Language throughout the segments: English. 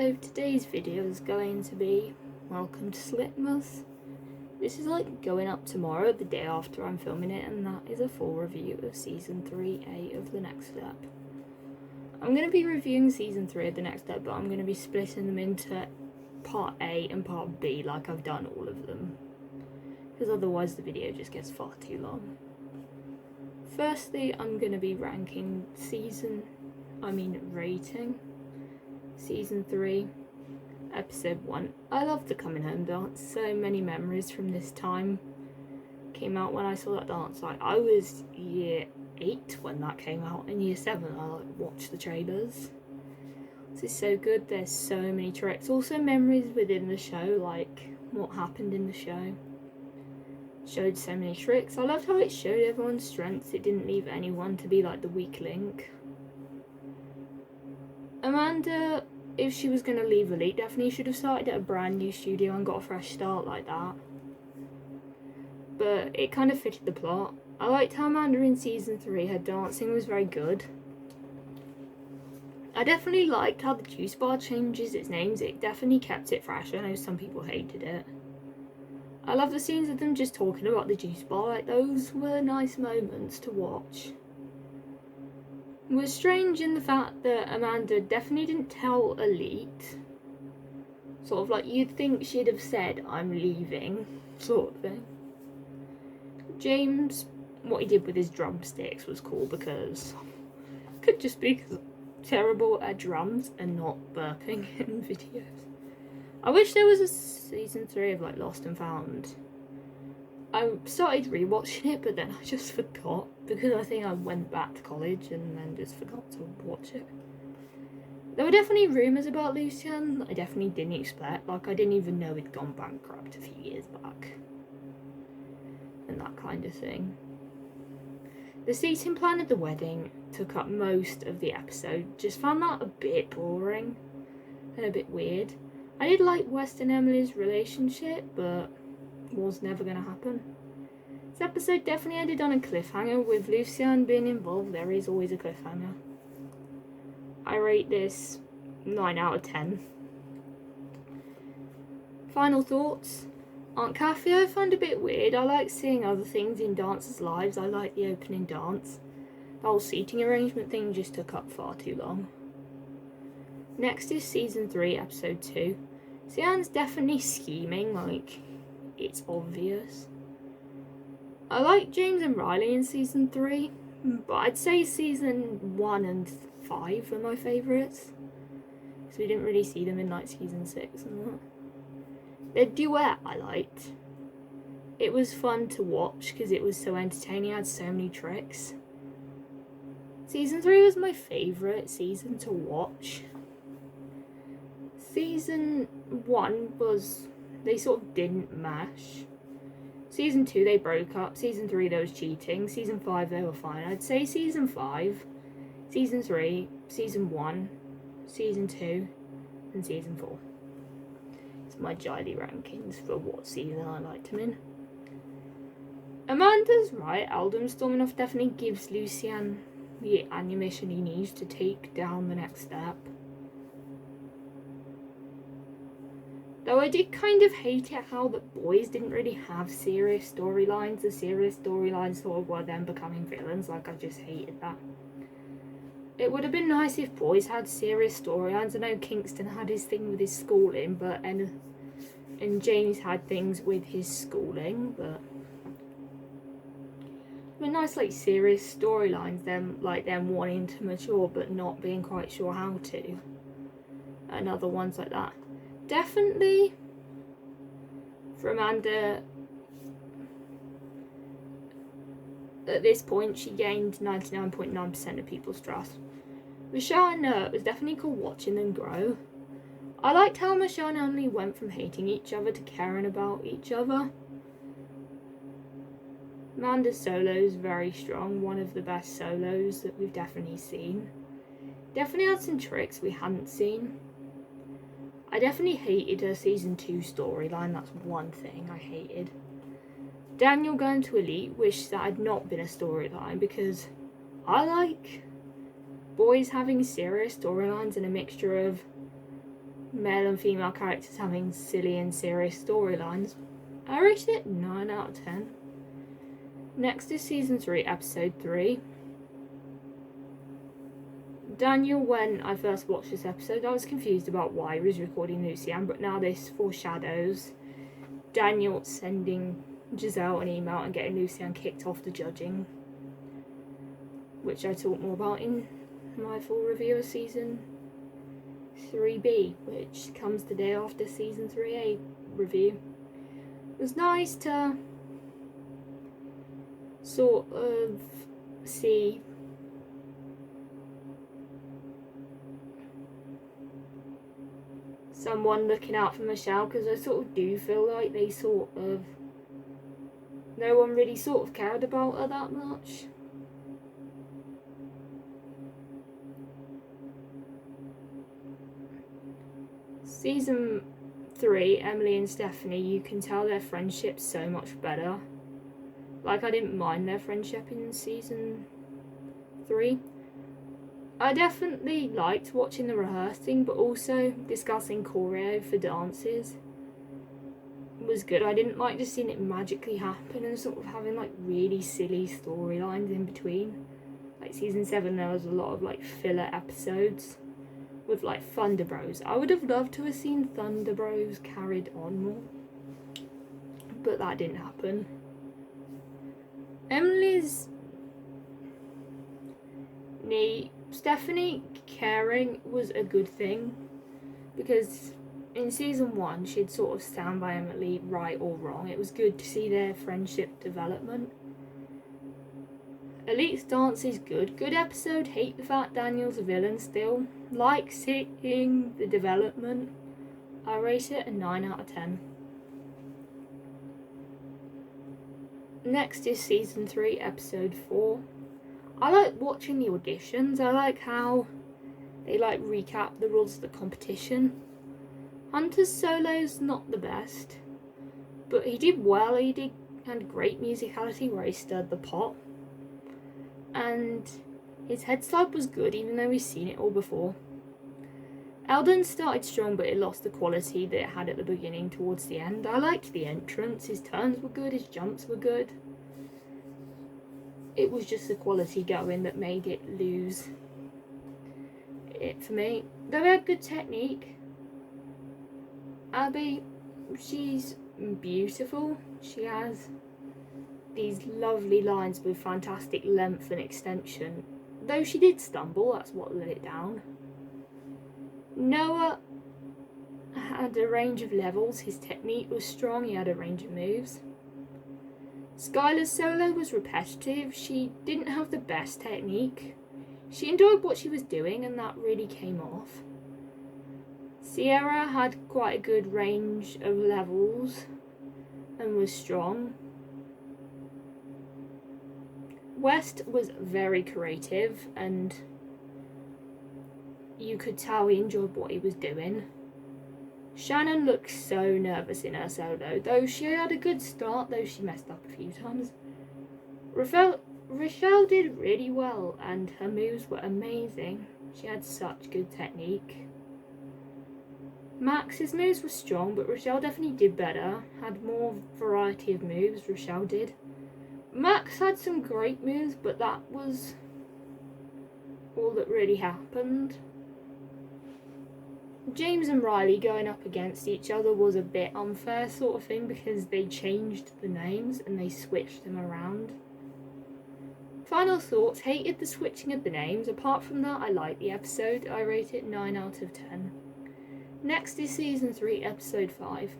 So today's video is going to be Welcome to Slipmas. This is like going up tomorrow, the day after I'm filming it, and that is a full review of Season 3A of The Next Step. I'm going to be reviewing Season 3 of The Next Step, but I'm going to be splitting them into Part A and Part B like I've done all of them, because otherwise the video just gets far too long. Firstly, I'm going to be ranking rating Season 3, Episode 1. I love the coming home dance. So many memories from this time came out when I saw that dance. Like, I was year 8 when that came out. In year 7, I watched the trailers. This is so good. There's so many tricks. Also memories within the show, like what happened in the show. Showed so many tricks. I loved how it showed everyone's strengths. It didn't leave anyone to be like the weak link. Amanda, if she was going to leave Elite, definitely should have started at a brand new studio and got a fresh start like that. But it kind of fitted the plot. I liked how Amanda in Season 3, her dancing was very good. I definitely liked how the juice bar changes its names. It definitely kept it fresh. I know some people hated it. I love the scenes of them just talking about the juice bar. Like, those were nice moments to watch. It was strange in the fact that Amanda definitely didn't tell Elite. Sort of like, you'd think she'd have said, I'm leaving, sort of thing. James, what he did with his drumsticks was cool because could just be terrible at drums and not burping in videos. I wish there was a Season 3 of like Lost and Found. I started rewatching it, but then I just forgot because I think I went back to college and then just forgot to watch it. There were definitely rumours about Lucian that I definitely didn't expect. Like, I didn't even know he'd gone bankrupt a few years back. And that kind of thing. The seating plan at the wedding took up most of the episode. Just found that a bit boring and a bit weird. I did like West and Emily's relationship, but was never going to happen. This episode definitely ended on a cliffhanger. With Lucian being involved, there is always a cliffhanger. I rate this 9 out of 10. Final thoughts. Aunt Kathy I found a bit weird. I like seeing other things in dancers' lives. I like the opening dance. The whole seating arrangement thing just took up far too long. Next is Season 3, Episode 2. Sian's definitely scheming, like, it's obvious. I like James and Riley in Season 3, but I'd say Season 1 and 5 are my favourites. So we didn't really see them in like Season 6 and that. Their duet I liked. It was fun to watch because it was so entertaining, it had so many tricks. Season 3 was my favourite season to watch. Season 1 was, they sort of didn't mash. Season 2 they broke up. Season 3 there was cheating. Season 5 they were fine. I'd say Season 5, Season 3, Season 1, Season 2 and Season 4. It's my jolly rankings for what season I liked him in. Amanda's right. Aldum storming off definitely gives Lucian the ammunition he needs to take down the next step. Though I did kind of hate it how the boys didn't really have serious storylines. The serious storylines sort of were them becoming villains. Like, I just hated that. It would have been nice if boys had serious storylines. I know Kingston had his thing with his schooling, and James had things with his schooling, but it would be nice, like, serious storylines, them wanting to mature but not being quite sure how to, and other ones like that. Definitely for Amanda, at this point she gained 99.9% of people's trust. Michelle and Noah, it was definitely cool watching them grow. I liked how Michelle and Emily went from hating each other to caring about each other. Amanda's solo is very strong, one of the best solos that we've definitely seen. Definitely had some tricks we hadn't seen. I definitely hated her Season 2 storyline, that's one thing I hated. Daniel going to Elite, wish that had not been a storyline because I like boys having serious storylines and a mixture of male and female characters having silly and serious storylines. I rated it 9 out of 10. Next is season 3, episode 3. Daniel, when I first watched this episode, I was confused about why he was recording Lucian, but now this foreshadows Daniel sending Giselle an email and getting Lucian kicked off the judging, which I talk more about in my full review of season 3B, which comes the day after season 3A review. It was nice to sort of see someone looking out for Michelle, because I sort of do feel like no one really sort of cared about her that much. Season 3, Emily and Stephanie, you can tell their friendship's so much better. Like, I didn't mind their friendship in season 3. I definitely liked watching the rehearsing, but also discussing choreo for dances was good. I didn't like just seeing it magically happen and sort of having like really silly storylines in between. Like season 7, there was a lot of like filler episodes with like Thunder Bros. I would have loved to have seen Thunder Bros carried on more, but that didn't happen. Stephanie caring was a good thing, because in season 1 she'd sort of stand by Emily right or wrong. It was good to see their friendship development. Elite's dance is good. Good episode. Hate the fact Daniel's a villain still. Like seeing the development. I rate it a 9 out of 10. Next is season 3, episode 4. I like watching the auditions. I like how they like recap the rules of the competition. Hunter's solo's not the best, but he did well. He had great musicality where he stirred the pot, and his head slide was good, even though we've seen it all before. Eldon started strong, but it lost the quality that it had at the beginning towards the end. I liked the entrance. His turns were good. His jumps were good. It was just the quality going that made it lose it for me. Though he had good technique. Abby, she's beautiful. She has these lovely lines with fantastic length and extension. Though she did stumble, that's what let it down. Noah had a range of levels. His technique was strong. He had a range of moves. Skylar's solo was repetitive. She didn't have the best technique. She enjoyed what she was doing, and that really came off. Sierra had quite a good range of levels and was strong. West was very creative, and you could tell he enjoyed what he was doing. Shannon looked so nervous in her solo, though she had a good start, though she messed up a few times. Rochelle did really well, and her moves were amazing. She had such good technique. Max's moves were strong, but Rochelle definitely did better. Had more variety of moves, Rochelle did. Max had some great moves, but that was all that really happened. James and Riley going up against each other was a bit unfair sort of thing, because they changed the names and they switched them around. Final thoughts, hated the switching of the names. Apart from that, I liked the episode. I rate it 9 out of 10. Next is season 3, episode 5.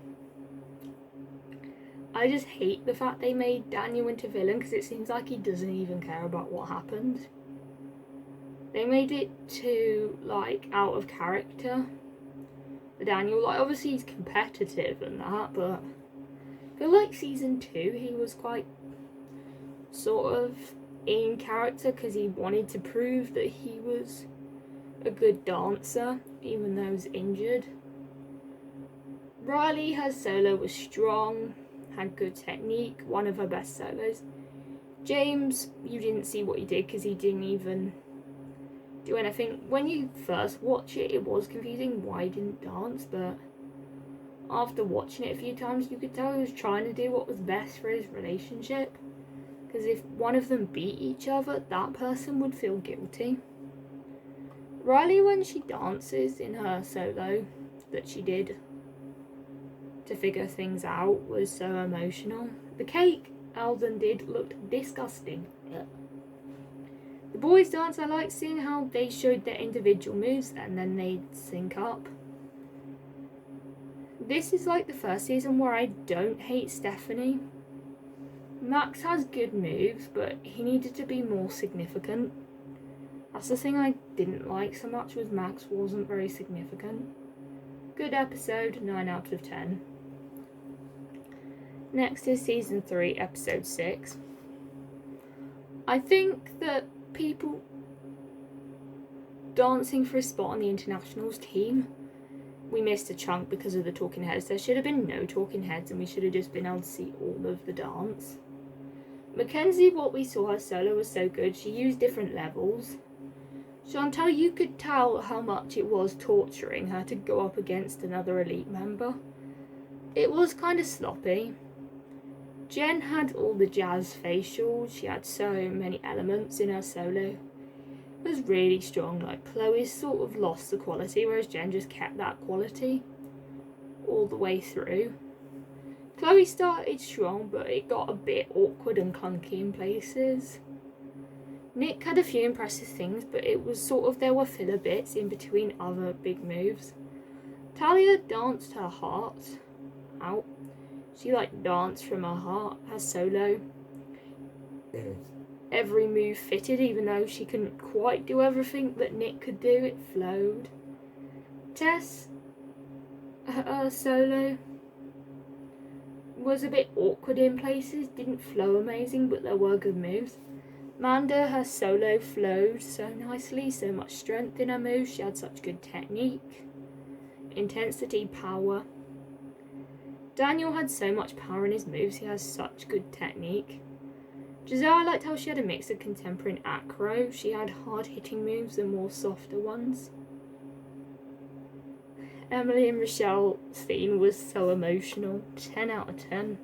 I just hate the fact they made Daniel into villain, because it seems like he doesn't even care about what happened. They made it too, like, out of character for Daniel. Like, obviously he's competitive and that, but I feel like season 2 he was quite sort of in character, because he wanted to prove that he was a good dancer, even though he was injured. Riley, her solo was strong, had good technique, one of her best solos. James, you didn't see what he did, because he didn't even do anything. When you first watch it, it was confusing why he didn't dance, but after watching it a few times, you could tell he was trying to do what was best for his relationship. Because if one of them beat each other, that person would feel guilty. Riley, when she dances in her solo that she did to figure things out, was so emotional. The cake Alden did looked disgusting. The boys' dance, I liked seeing how they showed their individual moves and then they'd sync up. This is like the first season where I don't hate Stephanie. Max has good moves, but he needed to be more significant. That's the thing I didn't like so much, was Max wasn't very significant. Good episode, 9 out of 10. Next is season 3, episode 6. I think that people dancing for a spot on the internationals team, we missed a chunk because of the talking heads. There should have been no talking heads and we should have just been able to see all of the dance. Mackenzie, what we saw her solo was so good. She used different levels. Chantal, you could tell how much it was torturing her to go up against another elite member. It was kind of sloppy. Jen had all the jazz facials. She had so many elements in her solo. It was really strong. Like Chloe sort of lost the quality, whereas Jen just kept that quality all the way through. Chloe started strong, but it got a bit awkward and clunky in places. Nick had a few impressive things, but it was sort of, there were filler bits in between other big moves. Talia danced her heart out. She danced from her heart, her solo. Every move fitted, even though she couldn't quite do everything that Nick could do, it flowed. Tess, her solo was a bit awkward in places, didn't flow amazing, but there were good moves. Amanda, her solo flowed so nicely, so much strength in her moves, she had such good technique, intensity, power. Daniel had so much power in his moves, he has such good technique. Giselle, I liked how she had a mix of contemporary and acro. She had hard-hitting moves and more softer ones. Emily and Michelle's theme was so emotional. 10 out of 10.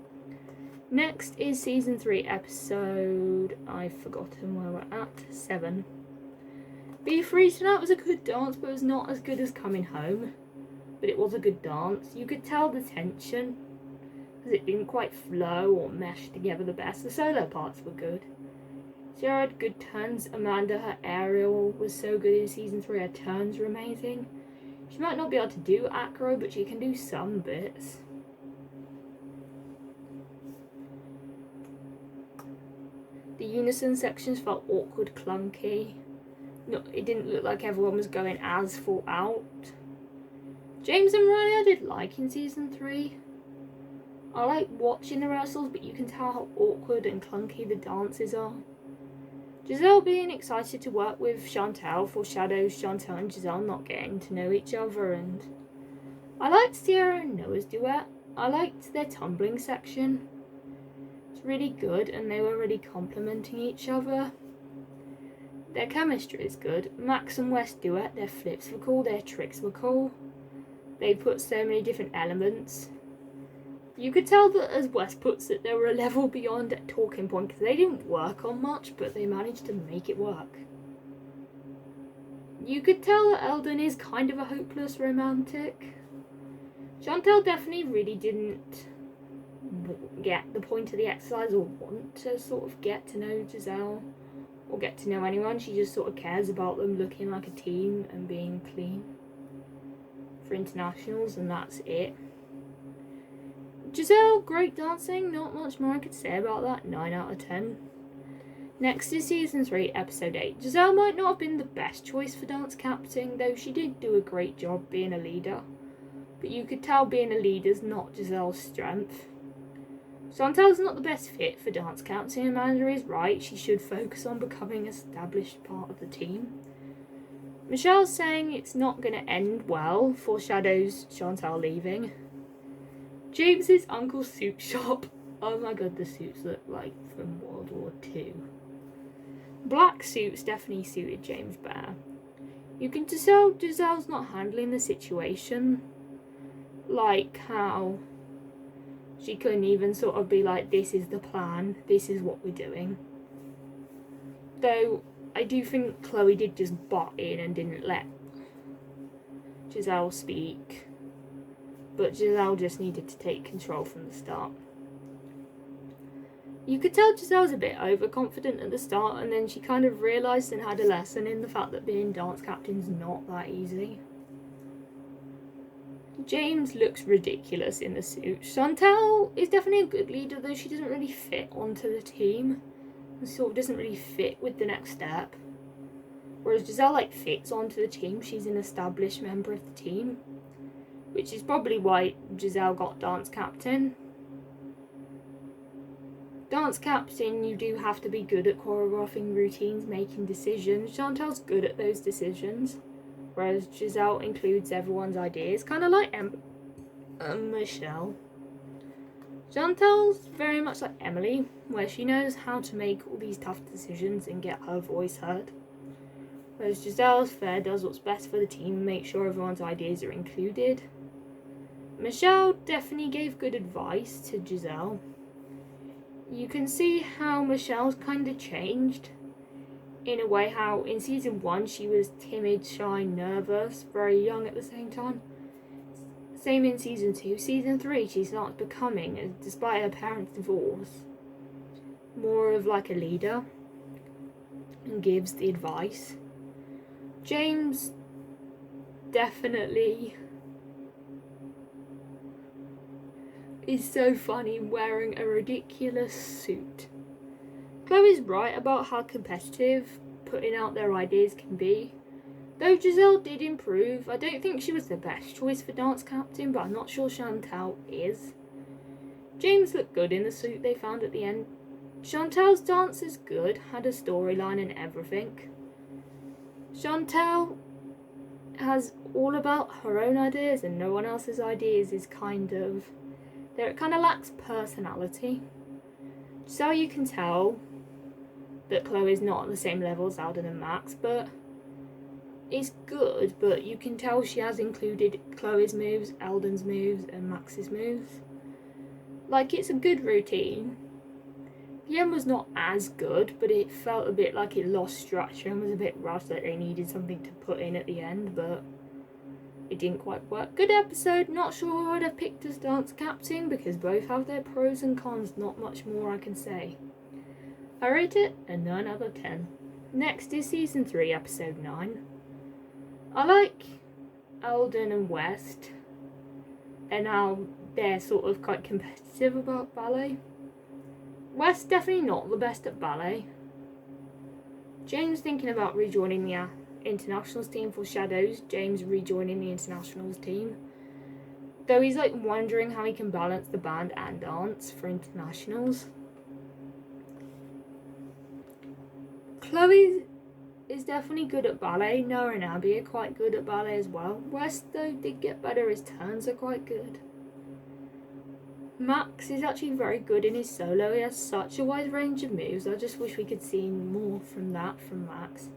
Next is season 3 episode, I've forgotten where we're at, 7. B3 tonight was a good dance, but it was not as good as Coming Home. But it was a good dance. You could tell the tension, because it didn't quite flow or mesh together the best. The solo parts were good. Sarah had good turns. Amanda, her aerial was so good in season 3. Her turns were amazing. She might not be able to do acro, but she can do some bits. The unison sections felt awkward, clunky. No, it didn't look like everyone was going as full out. James and Riley I did like in season 3. I like watching the rehearsals, but you can tell how awkward and clunky the dances are. Giselle being excited to work with Chantal foreshadows Chantal and Giselle not getting to know each other, and I liked Sierra and Noah's duet. I liked their tumbling section. It's really good and they were really complimenting each other. Their chemistry is good. Max and Wes duet, their flips were cool, their tricks were cool. They put so many different elements. You could tell that, as Wes puts it, they were a level beyond at talking point because they didn't work on much, but they managed to make it work. You could tell that Eldon is kind of a hopeless romantic. Chantal definitely really didn't get the point of the exercise or want to sort of get to know Giselle or get to know anyone. She just sort of cares about them looking like a team and being clean for internationals, and that's it. Giselle, great dancing, not much more I could say about that, 9 out of 10. Next is season 3, episode 8. Giselle might not have been the best choice for dance captain, though she did do a great job being a leader. But you could tell being a leader is not Giselle's strength. Chantal's not the best fit for dance captain, and Amanda is right, she should focus on becoming an established part of the team. Michelle's saying it's not going to end well, foreshadows Chantal leaving. James's uncle's suit shop. Oh my god, the suits look like from World War II. Black suits definitely suited James better. You can just tell Giselle's not handling the situation. Like how she couldn't even sort of be like, this is the plan, this is what we're doing. Though I do think Chloe did just butt in and didn't let Giselle speak. But Giselle just needed to take control from the start. You could tell Giselle's a bit overconfident at the start, and then she kind of realised and had a lesson in the fact that being dance captain's not that easy. James looks ridiculous in the suit. Chantal is definitely a good leader, though she doesn't really fit onto the team. And sort of doesn't really fit with the next step. Whereas Giselle fits onto the team. She's an established member of the team. Which is probably why Giselle got dance captain. Dance captain, you do have to be good at choreographing routines, making decisions. Chantal's good at those decisions. Whereas Giselle includes everyone's ideas, kind of like Michelle. Chantal's very much like Emily, where she knows how to make all these tough decisions and get her voice heard. Whereas Giselle's fair, does what's best for the team and makes sure everyone's ideas are included. Michelle definitely gave good advice to Giselle. You can see how Michelle's kind of changed. In a way, how in season 1 she was timid, shy, nervous, very young at the same time. Same in season 2. Season 3 she starts becoming, despite her parents' divorce, more of like a leader and gives the advice. James definitely is so funny wearing a ridiculous suit. Chloe's right about how competitive putting out their ideas can be. Though Giselle did improve, I don't think she was the best choice for dance captain, but I'm not sure Chantal is. James looked good in the suit they found at the end. Chantal's dance is good, had a storyline and everything. Chantal has all about her own ideas and no one else's ideas is it kind of lacks personality. So you can tell that Chloe's not at the same level as Alden and Max, but it's good, but you can tell she has included Chloe's moves, Alden's moves, and Max's moves. It's a good routine. The end was not as good, but it felt a bit like it lost structure and was a bit rushed, that they needed something to put in at the end, but it didn't quite work. Good episode, not sure who I'd have picked as dance captain because both have their pros and cons, not much more I can say. I rate it a 9 out of 10. Next is season 3, episode 9. I like Alden and West and how they're sort of quite competitive about ballet. West definitely not the best at ballet. James thinking about rejoining the internationals team foreshadows James rejoining the internationals team. Though he's wondering how he can balance the band and dance for internationals. Chloe is definitely good at ballet. Noah and Abby are quite good at ballet as well. West though did get better, his turns are quite good. Max is actually very good in his solo. He has such a wide range of moves. I just wish we could see more from Max.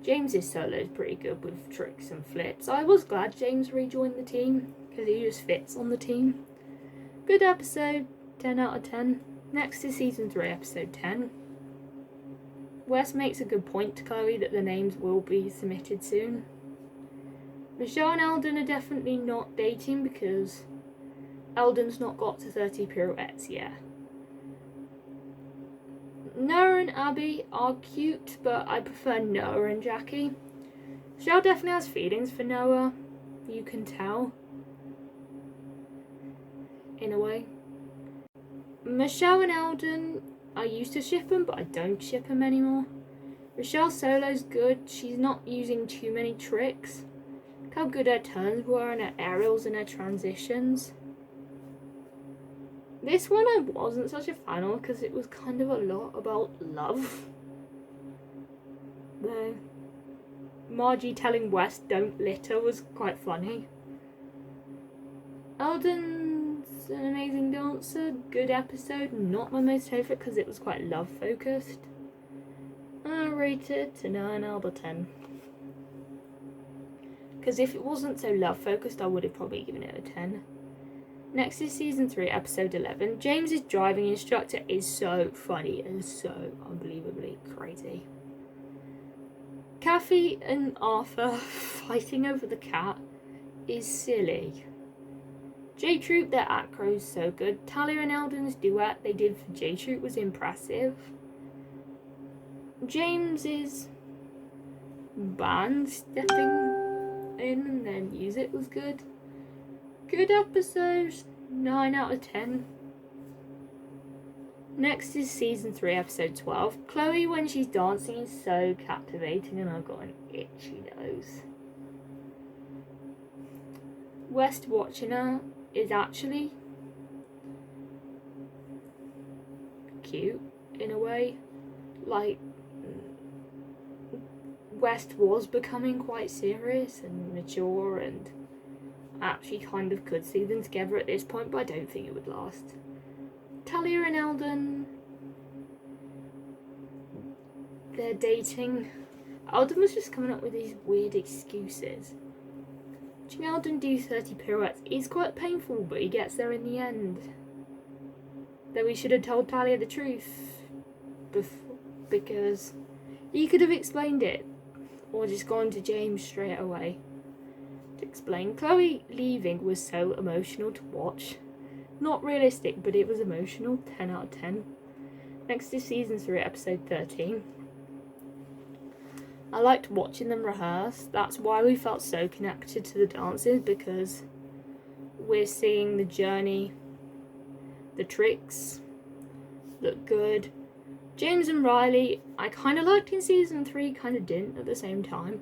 James's solo is pretty good with tricks and flips. I was glad James rejoined the team because he just fits on the team. Good episode, 10 out of 10. Next is season 3, episode 10. Wes makes a good point to Chloe that the names will be submitted soon. Michelle and Alden are definitely not dating because Alden's not got to 30 pirouettes yet. Noah and Abby are cute, but I prefer Noah and Jackie. Michelle definitely has feelings for Noah, you can tell. In a way. Michelle and Alden, I used to ship them, but I don't ship them anymore. Michelle's solo's good, she's not using too many tricks. Look how good her turns were and her aerials and her transitions. This one I wasn't such a fan of because it was kind of a lot about love. Though Margie telling West don't litter was quite funny. Alden's an amazing dancer, good episode, not my most favourite because it was quite love focused. I rate it a 9 out of 10. Because if it wasn't so love focused, I would have probably given it a 10. Next is season 3, episode 11. James's driving instructor is so funny and so unbelievably crazy. Kathy and Arthur fighting over the cat is silly. J-Troop, their acro's so good. Talia and Eldon's duet they did for J-Troop was impressive. James's band stepping in and their music was good. Good episodes, 9 out of 10. Next is season 3, episode 12. Chloe, when she's dancing, is so captivating and I've got an itchy nose. West watching her is actually cute in a way. Like, West was becoming quite serious and mature, and I actually kind of could see them together at this point, but I don't think it would last. Talia and Eldon, they're dating. Eldon was just coming up with these weird excuses. Watching Eldon do 30 pirouettes is quite painful, but he gets there in the end. Though he should have told Talia the truth because he could have explained it, or just gone to James straight away to explain. Chloe leaving was so emotional to watch. Not realistic, but it was emotional. 10 out of 10. Next is season 3, episode 13. I liked watching them rehearse. That's why we felt so connected to the dances, because we're seeing the journey, the tricks look good. James and Riley, I kind of liked in season 3, kind of didn't at the same time.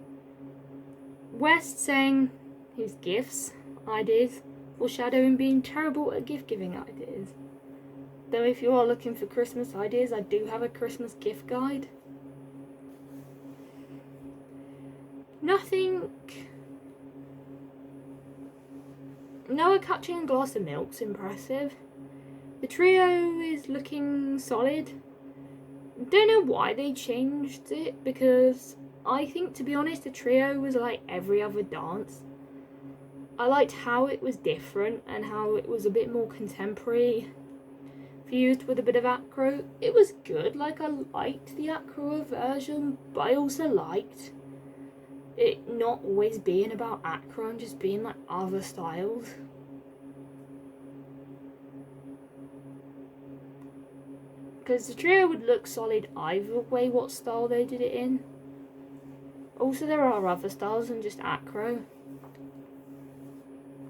West saying his gifts, ideas, foreshadowing being terrible at gift giving ideas. Though if you are looking for Christmas ideas, I do have a Christmas gift guide. Nothing. Noah catching a glass of milk's impressive. The trio is looking solid. Don't know why they changed it, because I think, to be honest, the trio was like every other dance. I liked how it was different and how it was a bit more contemporary, fused with a bit of acro. It was good. Like, I liked the acro version, but I also liked it not always being about acro and just being like other styles. Because the trio would look solid either way what style they did it in. Also, there are other styles than just acro.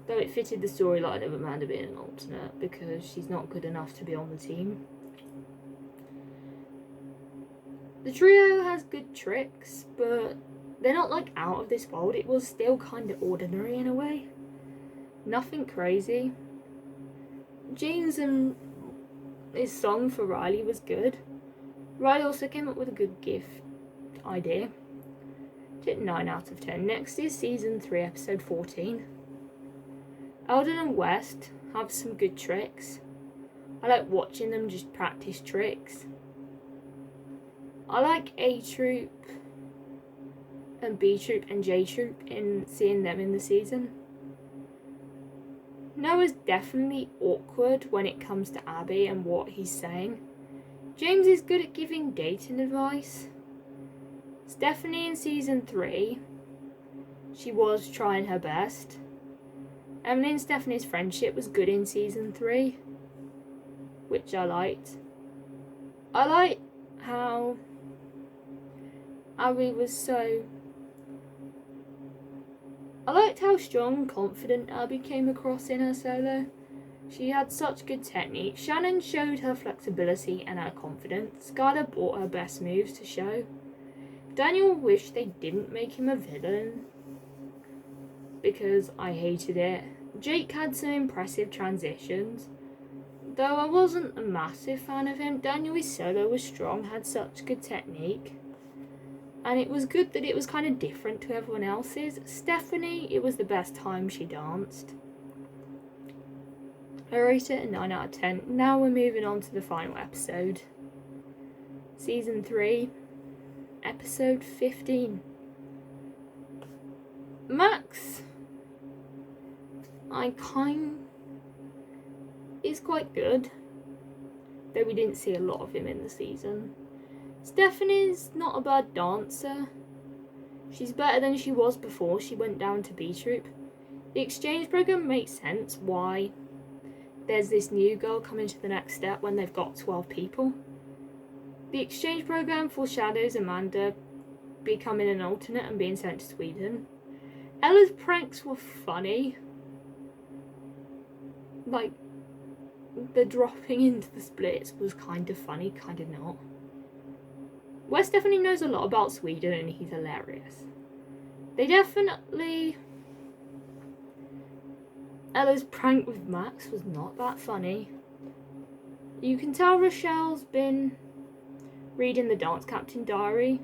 Though it fitted the storyline of Amanda being an alternate, because she's not good enough to be on the team. The trio has good tricks, but they're not like out of this world. It was still kind of ordinary in a way. Nothing crazy. James and his song for Riley was good. Riley also came up with a good gift idea. Did 9 out of 10. Next is season 3, episode 14. Eldon and West have some good tricks. I like watching them just practice tricks. I like A Troop and B Troop and J Troop in seeing them in the season. Noah's definitely awkward when it comes to Abby and what he's saying. James is good at giving dating advice. Stephanie in season 3, she was trying her best. Emily and Stephanie's friendship was good in season 3, which I liked. I like how Abby was so... I liked how strong and confident Abby came across in her solo. She had such good technique. Shannon showed her flexibility and her confidence. Skylar brought her best moves to show. Daniel wished they didn't make him a villain, because I hated it. Jake had some impressive transitions, though I wasn't a massive fan of him. Daniel's solo was strong, had such good technique, and it was good that it was kind of different to everyone else's. Stephanie, it was the best time she danced. I rate it a 9 out of 10. Now we're moving on to the final episode. Season 3, episode 15. Max, is quite good, though we didn't see a lot of him in the season. Stephanie's not a bad dancer. She's better than she was before she went down to B Troop. The exchange program makes sense why there's this new girl coming to the next step when they've got 12 people. The exchange program foreshadows Amanda becoming an alternate and being sent to Sweden. Ella's pranks were funny. Like, the dropping into the splits was kind of funny, kind of not. Wes definitely knows a lot about Sweden and he's hilarious. Ella's prank with Max was not that funny. You can tell Rochelle's been reading the Dance Captain diary.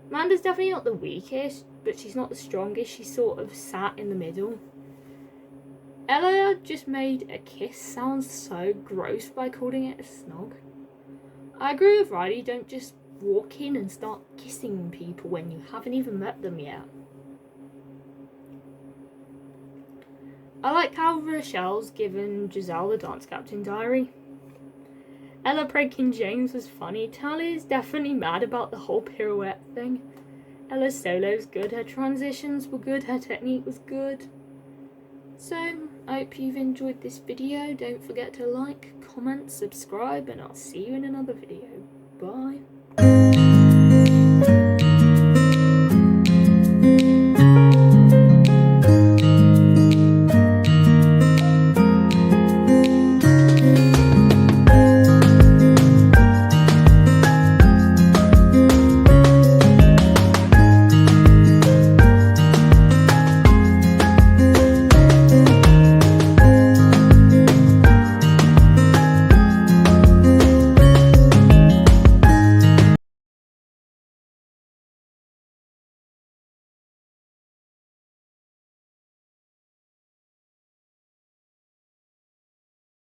Amanda's definitely not the weakest, but she's not the strongest. She's sort of sat in the middle. Ella just made a kiss sound so gross by calling it a snog. I agree with Riley, don't just walk in and start kissing people when you haven't even met them yet. I like how Rochelle's given Giselle the Dance Captain diary. Ella pranking James was funny. Tally's definitely mad about the whole pirouette thing. Ella's solo's good, her transitions were good, her technique was good. So, I hope you've enjoyed this video. Don't forget to like, comment, subscribe, and I'll see you in another video. Bye.